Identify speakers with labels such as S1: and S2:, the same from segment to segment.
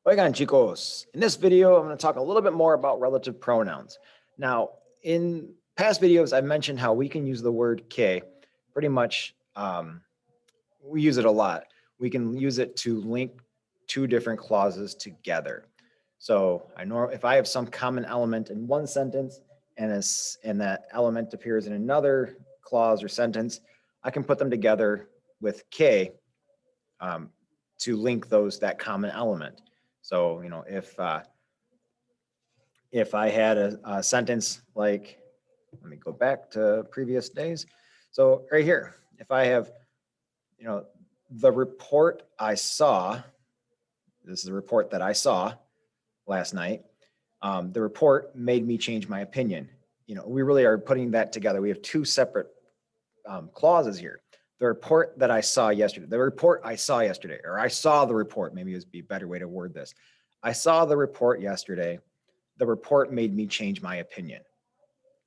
S1: Oigan, chicos, in this video, I'm going to talk a little bit more about relative pronouns. Now, in past videos, I mentioned how we can use the word que pretty much, we use it a lot. We can use it to link two different clauses together. So I know if I have some common element in one sentence and that element appears in another clause or sentence, I can put them together with que um, to link that common element. So, if I had a sentence like, let me go back to previous days. So right here, if I have, the report I saw, this is a report that I saw last night. The report made me change my opinion. We really are putting that together. We have two separate clauses here. The report that I saw yesterday, or I saw the report, maybe it would be a better way to word this. I saw the report yesterday. The report made me change my opinion.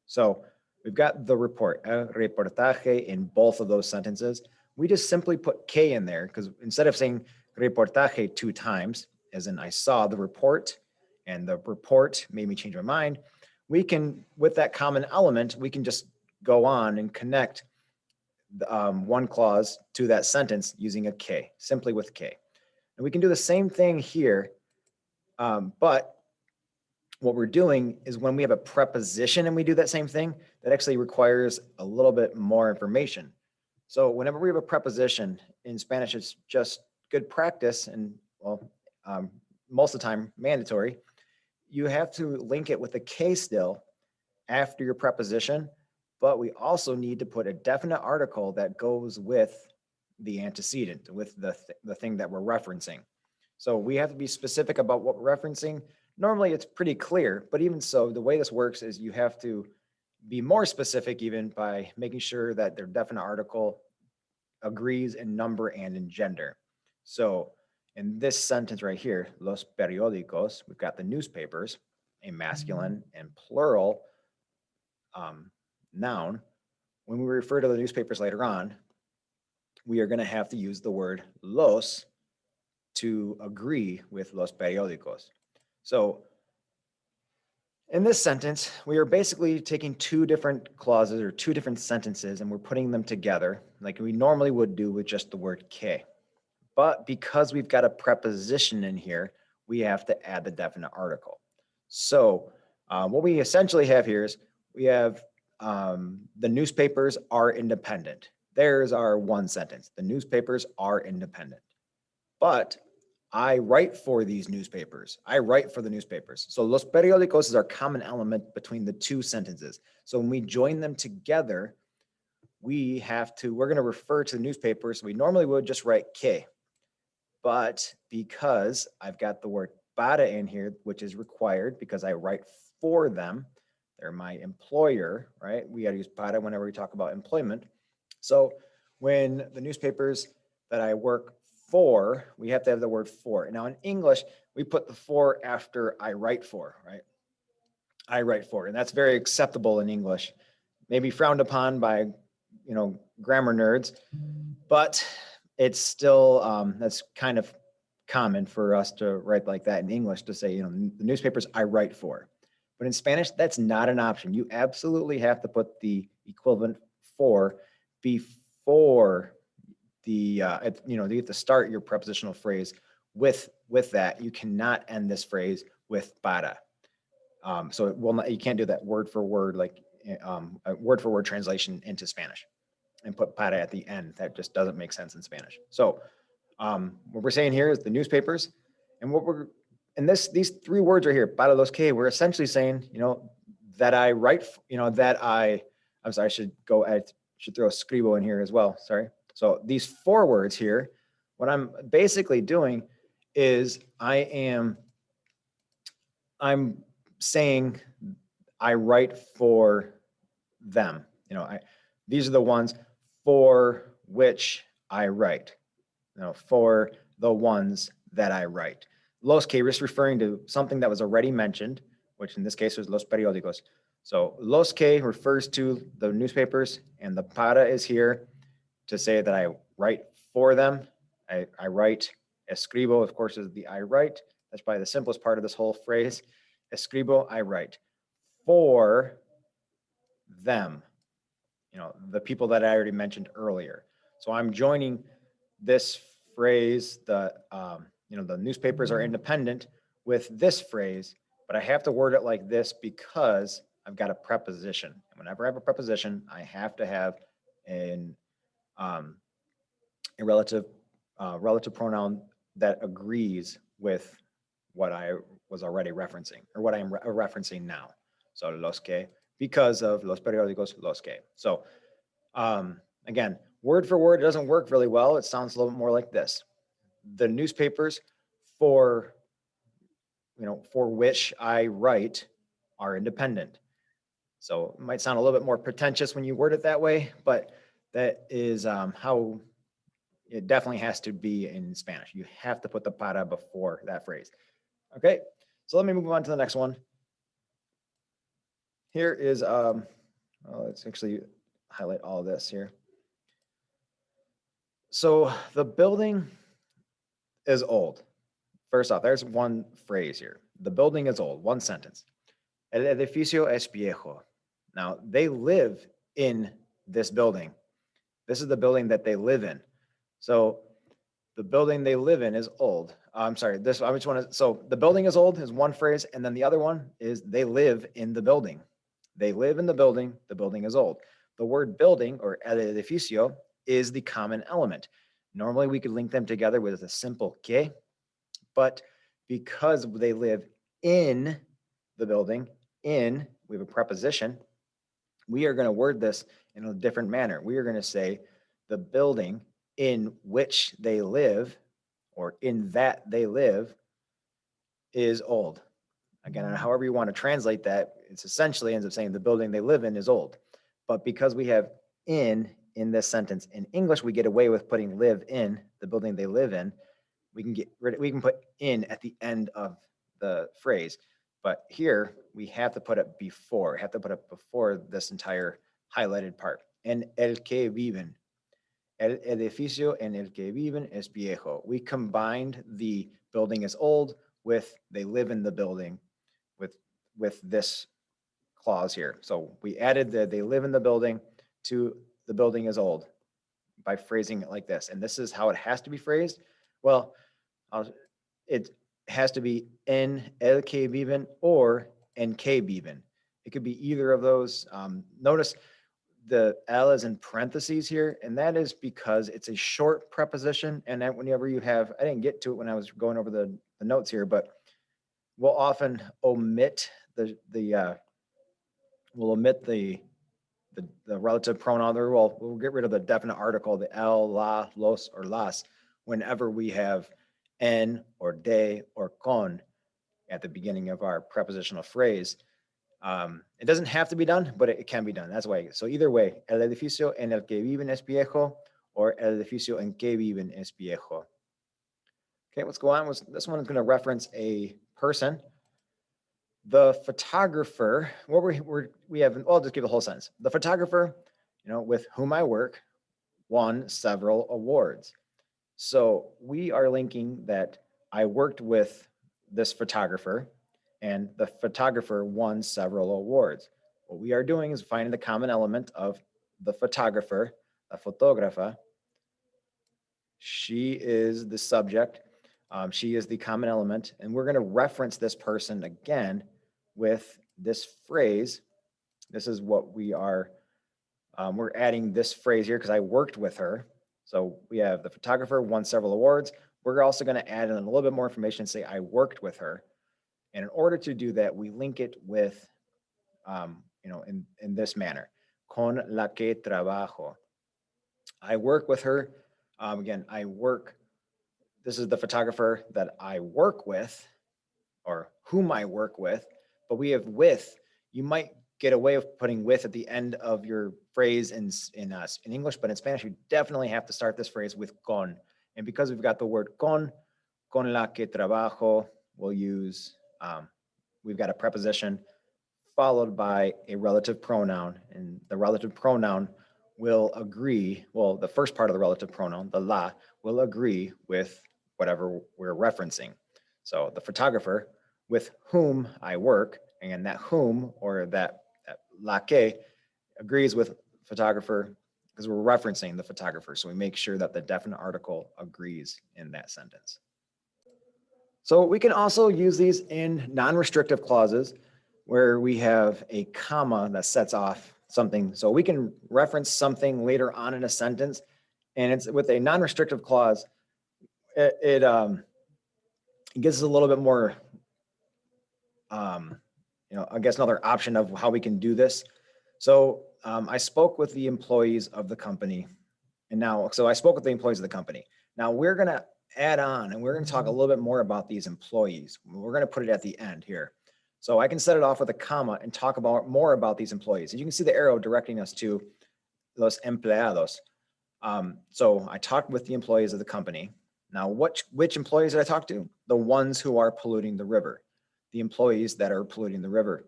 S1: So we've got the report, reportaje in both of those sentences. We just simply put que in there because instead of saying reportaje two times, as in I saw the report and the report made me change my mind, we can, with that common element, we can just go on and connect one clause to that sentence using a que, simply with que. And we can do the same thing here, but what we're doing is when we have a preposition and we do that same thing, that actually requires a little bit more information. So whenever we have a preposition in Spanish, it's just good practice and, well, most of the time mandatory. You have to link it with a que still after your preposition, but we also need to put a definite article that goes with the antecedent, with the thing that we're referencing. So we have to be specific about what we're referencing. Normally it's pretty clear, but even so, the way this works is you have to be more specific even by making sure that their definite article agrees in number and in gender. So in this sentence right here, los periódicos, we've got the newspapers, a masculine and plural noun. When we refer to the newspapers later on, we are going to have to use the word los to agree with los periódicos. So in this sentence, we are basically taking two different clauses or two different sentences and we're putting them together like we normally would do with just the word que. But because we've got a preposition in here, we have to add the definite article. So what we essentially have here is we have the newspapers are independent. There's our one sentence. The newspapers are independent. But I write for these newspapers. I write for the newspapers. So los periódicos is our common element between the two sentences. So when we join them together, we're going to refer to the newspapers. We normally would just write que. But because I've got the word para in here, which is required because I write for them, they're my employer, right? We got to use para whenever we talk about employment. So when the newspapers that I work for, we have to have the word for. Now in English, we put the for after I write for, right? I write for, and that's very acceptable in English. Maybe frowned upon by, grammar nerds, but it's still, that's kind of common for us to write like that in English, to say, the newspapers I write for. But in Spanish, that's not an option. You absolutely have to put the equivalent for before you have to start your prepositional phrase with that. You cannot end this phrase with para. So it will not, you can't do that word for word, like a word for word translation into Spanish and put para at the end. That just doesn't make sense in Spanish. So what we're saying here is the newspapers, and these three words right here, para los que, we're essentially saying, that I write, I'm sorry, I should throw a scribo in here as well. Sorry. So these four words here, what I'm basically doing is I'm saying I write for them. These are the ones for which I write, for the ones that I write. Los que is referring to something that was already mentioned, which in this case was los periódicos. So los que refers to the newspapers, and the para is here to say that I write for them. I write Escribo, of course, is the I write. That's probably the simplest part of this whole phrase. Escribo, I write. For them, the people that I already mentioned earlier. So I'm joining this phrase, the newspapers are independent, with this phrase, but I have to word it like this because I've got a preposition. And whenever I have a preposition, I have to have an a relative pronoun that agrees with what I was already referencing or what I'm referencing now. So los que, because of los periódicos, los que. So again, word for word, it doesn't work really well. It sounds a little bit more like this. The newspapers for which I write are independent. So it might sound a little bit more pretentious when you word it that way, but that is how it definitely has to be in Spanish. You have to put the para before that phrase. Okay, so let me move on to the next one. Here is, let's actually highlight all of this here. So the building is old. First off, there's one phrase here. The building is old, one sentence. El edificio es viejo. Now, they live in this building. This is the building that they live in. So the building they live in is old. I'm sorry, so the building is old is one phrase, and then the other one is they live in the building. They live in the building is old. The word building, or el edificio, is the common element. Normally we could link them together with a simple que, but because they live in the building, we have a preposition, we are going to word this in a different manner. We are going to say the building in which they live, or in that they live, is old. Again, however you want to translate that, it's essentially ends up saying the building they live in is old. But because we have in this sentence in English, we get away with putting live in, the building they live in. We can put in at the end of the phrase. But here we have to put it before, this entire highlighted part. En el que viven. El edificio en el que viven es viejo. We combined the building is old with they live in the building with this clause here. So we added the they live in the building to the building is old by phrasing it like this. And this is how it has to be phrased. Well, it has to be en el que viven or en que viven. It could be either of those. Notice the L is in parentheses here, and that is because it's a short preposition. And that whenever you have, I didn't get to it when I was going over the notes here, but we'll often omit we'll omit the relative pronoun, or we'll get rid of the definite article, the el, la, los, or las, whenever we have en or de or con at the beginning of our prepositional phrase. It doesn't have to be done, but it can be done. That's why. So either way, el edificio en el que viven es viejo, or el edificio en que viven es viejo. Okay, let's go on. This one is going to reference a person. The photographer, we have, I'll just give the whole sentence. The photographer, with whom I work, won several awards. So we are linking that I worked with this photographer, and the photographer won several awards. What we are doing is finding the common element of the photographer, a fotógrafa. She is the subject. She is the common element, and we're going to reference this person again with this phrase. This is what we are, we're adding this phrase here because I worked with her. So we have the photographer won several awards. We're also going to add in a little bit more information and say I worked with her. And in order to do that, we link it with, in this manner, con la que trabajo. I work with her. Again, this is the photographer that I work with, or whom I work with, but we have with. You might get away with putting with at the end of your phrase in English, but in Spanish, you definitely have to start this phrase with con. And because we've got the word con la que trabajo, we'll use, we've got a preposition followed by a relative pronoun, and the relative pronoun will agree, well, the first part of the relative pronoun, the la, will agree with whatever we're referencing. So the photographer with whom I work, and that whom or that la que agrees with photographer because we're referencing the photographer. So we make sure that the definite article agrees in that sentence. So we can also use these in non-restrictive clauses where we have a comma that sets off something. So we can reference something later on in a sentence, and it's with a non-restrictive clause, it gives us a little bit more, I guess another option of how we can do this. So I spoke with the employees of the company, and so I spoke with the employees of the company. Now we're going to add on, and we're going to talk a little bit more about these employees. We're going to put it at the end here. So I can set it off with a comma and talk about more about these employees. And you can see the arrow directing us to los empleados. So I talked with the employees of the company. Now, which employees did I talk to? The ones who are polluting the river, the employees that are polluting the river.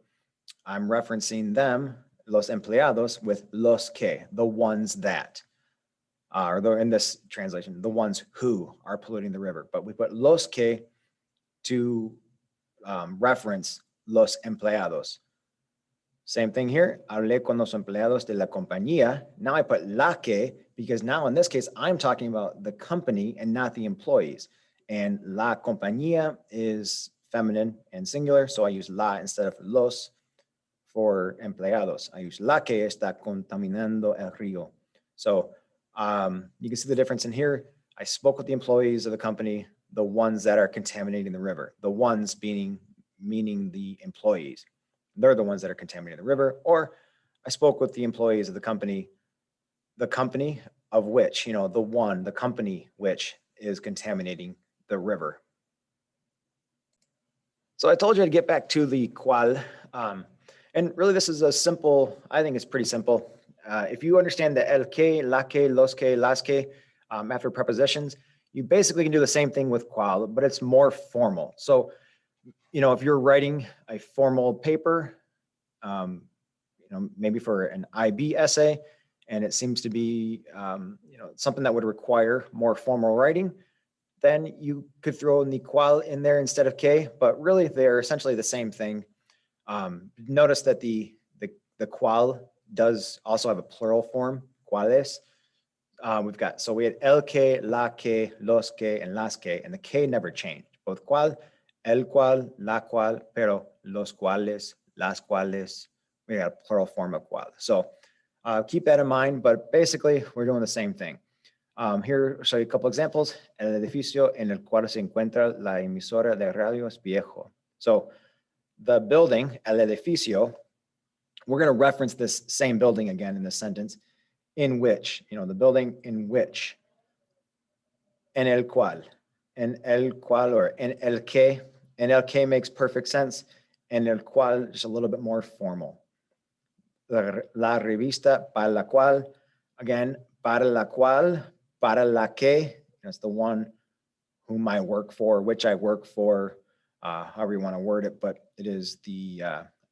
S1: I'm referencing them, los empleados, with los que, the ones that, or in this translation, the ones who are polluting the river. But we put los que to reference los empleados. Same thing here. Hablé con los empleados de la compañía. Now I put la que because now in this case, I'm talking about the company and not the employees. And la compañía is feminine and singular, so I use la instead of los for empleados. I use la que está contaminando el río. So you can see the difference in here. I spoke with the employees of the company, the ones that are contaminating the river, the ones meaning the employees. They're the ones that are contaminating the river. Or I spoke with the employees of the company of which, the company which is contaminating the river. So I told you I'd get back to the cual. And really this is I think it's pretty simple. If you understand the el que, la que, los que, las que after prepositions, you basically can do the same thing with cual, but it's more formal. So, if you're writing a formal paper, maybe for an IB essay, and it seems to be, something that would require more formal writing, then you could throw in the cual in there instead of que, but really they're essentially the same thing. Notice that the cual does also have a plural form, cuales. We had el que, la que, los que, and las que, and the que never changed. Both cual, el cual, la cual, pero los cuales, las cuales, we got a plural form of cual. So keep that in mind, but basically we're doing the same thing. Here, I'll show you a couple examples. El edificio en el cual se encuentra la emisora de radio es viejo. So the building, el edificio, we're going to reference this same building again in this sentence, in which, the building in which, en el cual or en el que makes perfect sense, en el cual just a little bit more formal. La revista para la cual, again, para la cual, para la que, that's the one whom I work for, which I work for, however you want to word it, but it is the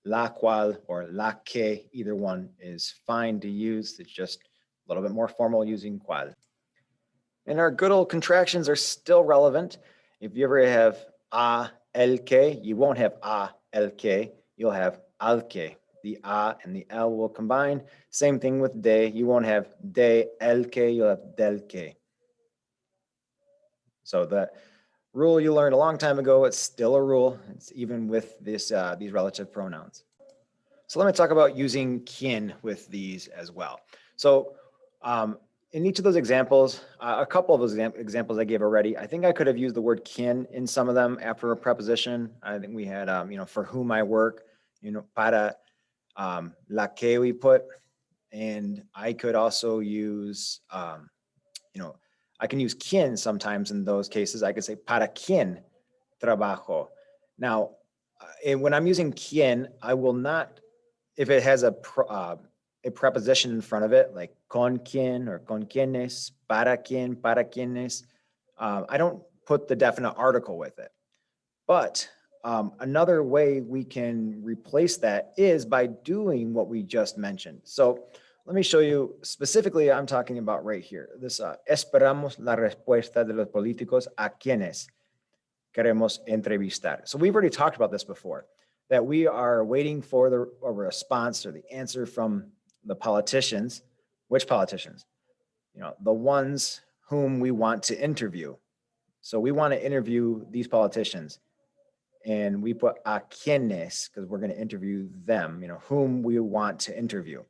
S1: la cual or la que, either one is fine to use. It's just a little bit more formal using cual. And our good old contractions are still relevant. If you ever have a, el que, you won't have a, el que, you'll have al que. The a and the el will combine. Same thing with de. You won't have de el que, you'll have del que. So the rule you learned a long time ago, it's still a rule. It's even with these relative pronouns. So let me talk about using quien with these as well. So in each of those examples, a couple of those examples I gave already, I think I could have used the word quien in some of them after a preposition. I think we had, for whom I work, para la que we put, and I could also use, I can use quien sometimes in those cases. I could say para quien trabajo. Now, when I'm using quien, I will not, if it has a preposition in front of it, like con quien or con quienes, para quienes, I don't put the definite article with it. But another way we can replace that is by doing what we just mentioned. So let me show you specifically, I'm talking about right here. This esperamos la respuesta de los políticos a quienes queremos entrevistar. So we've already talked about this before, that we are waiting for a response or the answer from the politicians. Which politicians? You know, the ones whom we want to interview. So we want to interview these politicians. And we put a quienes because we're going to interview them, you know, whom we want to interview.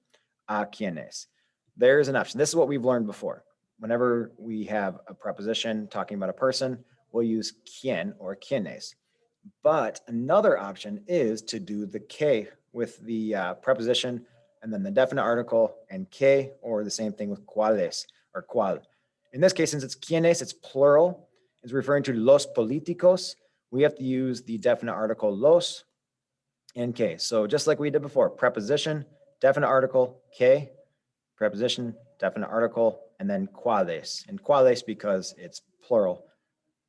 S1: A quienes. There's an option. This is what we've learned before. Whenever we have a preposition talking about a person, we'll use quien or quienes. But another option is to do the que with the preposition and then the definite article and que, or the same thing with cuales or cual. In this case, since it's quienes, it's plural, it's referring to los políticos. We have to use the definite article los and que. So just like we did before, preposition, definite article, que, preposition, definite article, and then cuales. And cuales because it's plural.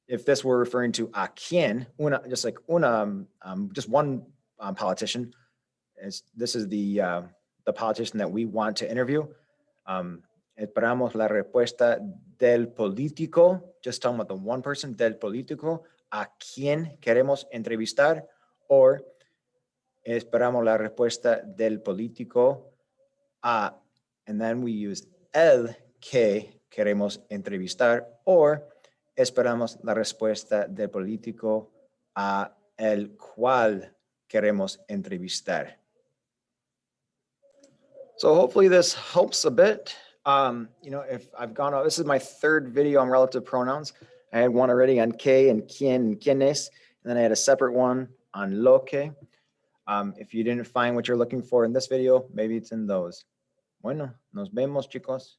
S1: If this were referring to a quien, una, just like una, just one politician, this is the politician that we want to interview. Esperamos la respuesta del político, just talking about the one person, del político, a quien queremos entrevistar, or esperamos la respuesta del político a, and then we use el que queremos entrevistar, or esperamos la respuesta del político a el cual queremos entrevistar. So hopefully this helps a bit. You know, if I've gone out, this is my third video on relative pronouns. I had one already on que and quien and quienes, and then I had a separate one on lo que. If you didn't find what you're looking for in this video, maybe it's in those. Bueno, nos vemos, chicos.